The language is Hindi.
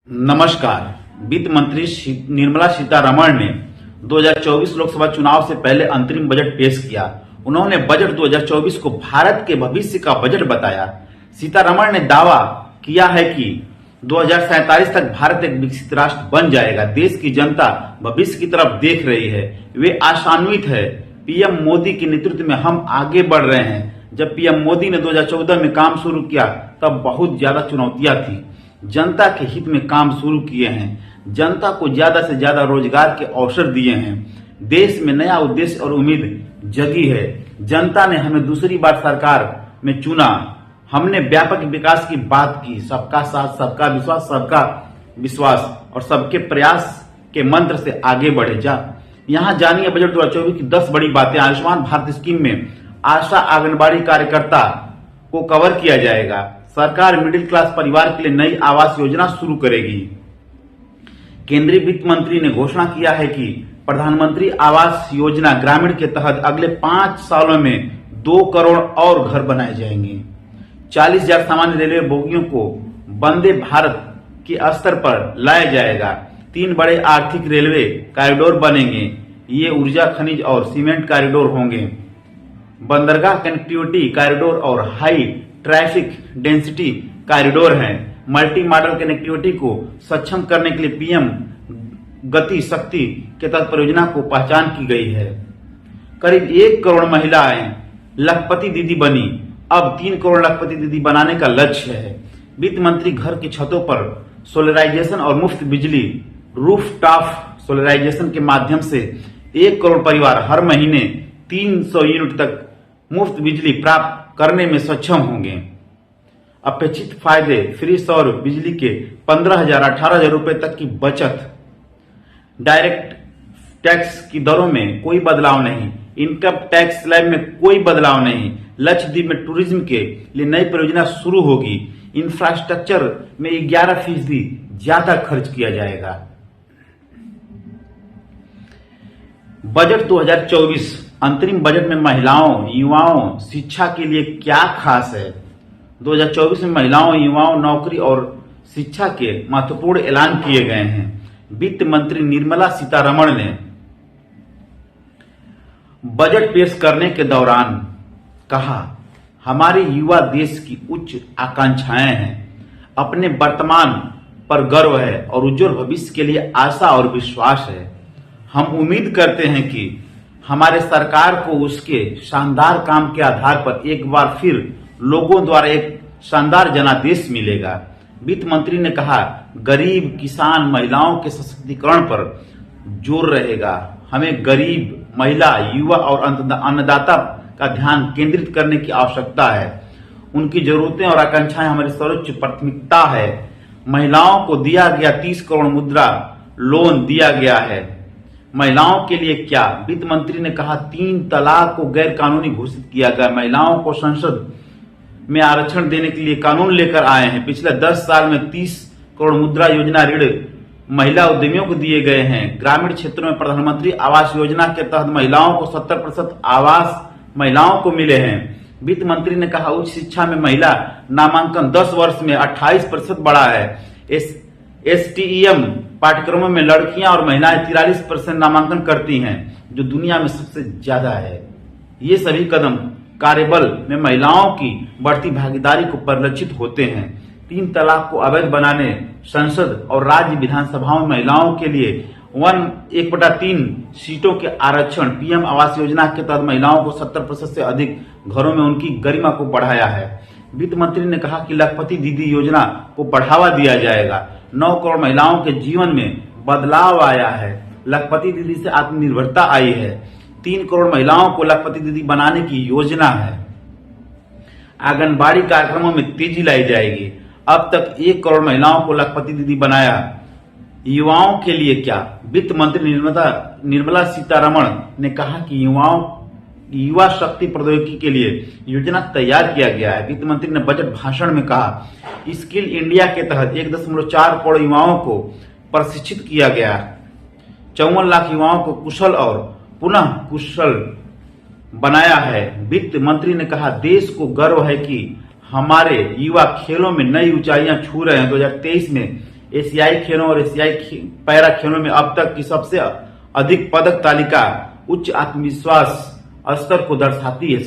नमस्कार। वित्त मंत्री निर्मला सीतारमण ने 2024 लोकसभा चुनाव से पहले अंतरिम बजट पेश किया। उन्होंने बजट 2024 को भारत के भविष्य का बजट बताया। सीतारमण ने दावा किया है कि 2047 तक भारत एक विकसित राष्ट्र बन जाएगा। देश की जनता भविष्य की तरफ देख रही है, वे आशान्वित है। पीएम मोदी के नेतृत्व में हम आगे बढ़ रहे हैं। जब पीएम मोदी ने 2014 में काम शुरू किया तब बहुत ज्यादा चुनौतियां थी। जनता के हित में काम शुरू किए हैं, जनता को ज्यादा से ज्यादा रोजगार के अवसर दिए हैं। देश में नया उद्देश्य और उम्मीद जगी है। जनता ने हमें दूसरी बार सरकार में चुना। हमने व्यापक विकास की बात की, सबका साथ, सबका विश्वास और सबके प्रयास के मंत्र से आगे बढ़े। यहाँ जानिए बजट 2024 की 10 बड़ी बातें। आयुष्मान भारत स्कीम में आशा आंगनबाड़ी कार्यकर्ता को कवर किया जाएगा। सरकार मिडिल क्लास परिवार के लिए नई आवास योजना शुरू करेगी। केंद्रीय वित्त मंत्री ने घोषणा किया है कि प्रधानमंत्री आवास योजना ग्रामीण के तहत अगले 5 सालों में 2 करोड़ और घर बनाए जाएंगे। 40,000 सामान्य रेलवे बोगियों को वंदे भारत के स्तर पर लाया जाएगा। 3 बड़े आर्थिक रेलवे कॉरिडोर बनेंगे। ये ऊर्जा, खनिज और सीमेंट कॉरिडोर होंगे। बंदरगाह कनेक्टिविटी कॉरिडोर और हाई ट्रैफिक डेंसिटी कॉरिडोर हैं। मल्टी मॉडल कनेक्टिविटी को सक्षम करने के लिए पीएम गति शक्ति के तहत परियोजना को पहचान की गई है। करीब 1 करोड़ महिलाएं लखपति दीदी बनी। अब 3 करोड़ लखपति दीदी बनाने का लक्ष्य है। वित्त मंत्री घर की छतों पर सोलराइजेशन और मुफ्त बिजली रूफटॉप सोलराइजेशन के माध्यम से 1 करोड़ परिवार हर महीने 300 यूनिट तक मुफ्त बिजली प्राप्त करने में सक्षम होंगे। अपेक्षित फायदे: फ्री सौर बिजली के 15,000 18,000 रुपए तक की बचत। डायरेक्ट टैक्स की दरों में कोई बदलाव नहीं। इनकम टैक्स स्लैब में कोई बदलाव नहीं। लक्षद्वीप में टूरिज्म के लिए नई परियोजना शुरू होगी। इंफ्रास्ट्रक्चर में 11% ज्यादा खर्च किया जाएगा। बजट 2024 अंतरिम बजट में महिलाओं, युवाओं, शिक्षा के लिए क्या खास है? 2024 में महिलाओं, युवाओं, नौकरी और शिक्षा के महत्वपूर्ण ऐलान किए गए हैं। वित्त मंत्री निर्मला सीतारमण ने बजट पेश करने के दौरान कहा, हमारे युवा देश की उच्च आकांक्षाएं हैं, अपने वर्तमान पर गर्व है और उज्जवल भविष्य के लिए आशा और विश्वास है। हम उम्मीद करते हैं कि हमारे सरकार को उसके शानदार काम के आधार पर एक बार फिर लोगों द्वारा एक शानदार जनादेश मिलेगा। वित्त मंत्री ने कहा, गरीब, किसान, महिलाओं के सशक्तिकरण पर जोर रहेगा। हमें गरीब, महिला, युवा और अन्नदाता का ध्यान केंद्रित करने की आवश्यकता है। उनकी जरूरतें और आकांक्षाएं हमारी सर्वोच्च प्राथमिकता है। महिलाओं को दिया गया 30 करोड़ मुद्रा लोन दिया गया है। महिलाओं के लिए क्या? वित्त मंत्री ने कहा, 3 तलाक को गैर कानूनी घोषित किया गया। महिलाओं को संसद में आरक्षण देने के लिए कानून लेकर आए हैं। पिछले 10 साल में 30 करोड़ मुद्रा योजना ऋण महिला उद्यमियों को दिए गए हैं। ग्रामीण क्षेत्रों में प्रधानमंत्री आवास योजना के तहत महिलाओं को 70% आवास महिलाओं को मिले हैं। वित्त मंत्री ने कहा, उच्च शिक्षा में महिला नामांकन 10 वर्ष में 28% बढ़ा है। STEM पाठ्यक्रमों में लड़कियां और महिलाएं 43% नामांकन करती हैं, जो दुनिया में सबसे ज्यादा है। ये सभी कदम कार्यबल में महिलाओं की बढ़ती भागीदारी को परिलक्षित होते हैं। 3 तलाक को अवैध बनाने, संसद और राज्य विधानसभाओं में महिलाओं के लिए 1/3 सीटों के आरक्षण, पीएम आवास योजना के तहत महिलाओं को 70% से अधिक घरों में उनकी गरिमा को बढ़ाया है। वित्त मंत्री ने कहा कि लखपति दीदी योजना को बढ़ावा दिया जाएगा। 9 करोड़ महिलाओं के जीवन में बदलाव आया है। लखपति दीदी से आत्मनिर्भरता आई है। 3 करोड़ महिलाओं को लखपति दीदी बनाने की योजना है। आंगनबाड़ी कार्यक्रमों में तेजी लाई जाएगी। अब तक 1 करोड़ महिलाओं को लखपति दीदी बनाया। युवाओं के लिए क्या? वित्त मंत्री निर्मला सीतारमण ने कहा कि युवा शक्ति प्रौद्योगिकी के लिए योजना तैयार किया गया है। वित्त मंत्री ने बजट भाषण में कहा, स्किल इंडिया के तहत 1.4 करोड़ युवाओं को प्रशिक्षित किया गया। 54 लाख युवाओं को कुशल और पुनः कुशल बनाया है। वित्त मंत्री ने कहा, देश को गर्व है कि हमारे युवा खेलों में नई ऊंचाइयां छू रहे हैं। 2023 में एशियाई खेलों और एशियाई पैरा खेलों में अब तक की सबसे अधिक पदक तालिका उच्च आत्मविश्वास स्तर को दर्शाती है।